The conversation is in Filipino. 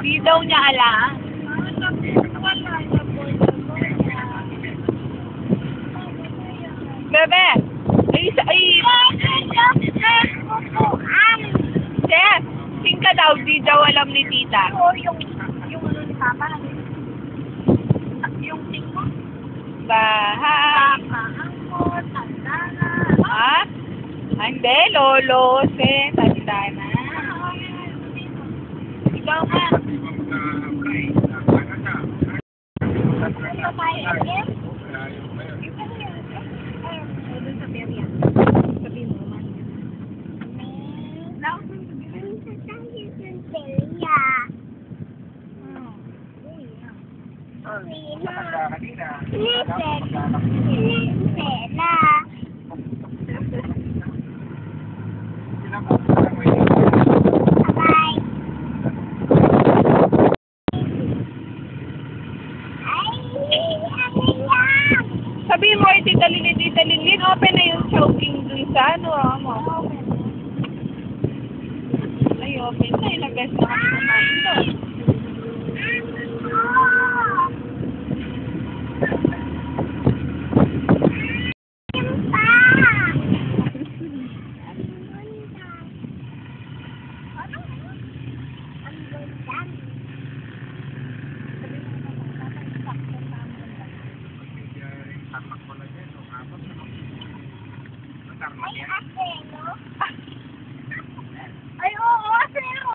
Di daw niya alam. Bebe! Chef! Sing ka daw, di daw alam ni tita. Yung ano ni Papa, yung sing mo. Bahay. Angkot, tandana. Ha? Hindi, lolo. Tanda na. Ikaw nga. Sabihin mo ay Tita Lilin, open na yung choking dun sa ano, mo. Ay, open na. Ilagay sa kumain doon. Ay, ate, no?